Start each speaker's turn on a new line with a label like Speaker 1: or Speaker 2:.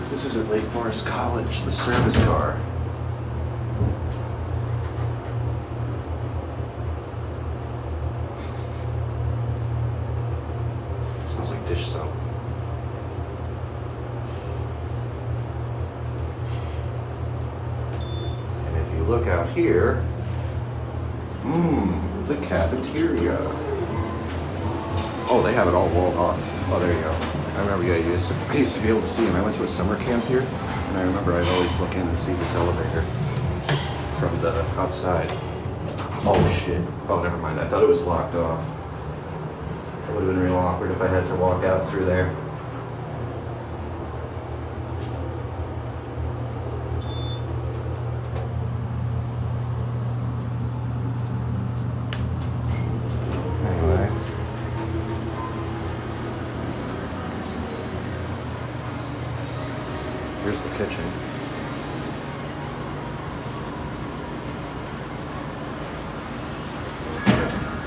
Speaker 1: This is at Lake Forest College, the service car. Smells like dish soap. And if you look out here, the cafeteria. Oh, they have it all walled off. Oh, there you go. I remember, yeah, I used to be able to see them. I went to a summer camp here, and I remember I'd always look in and see this elevator from the outside. Oh, shit. Oh, never mind. I thought it was locked off. It would have been real awkward if I had to walk out through there. Anyway. Here's the kitchen.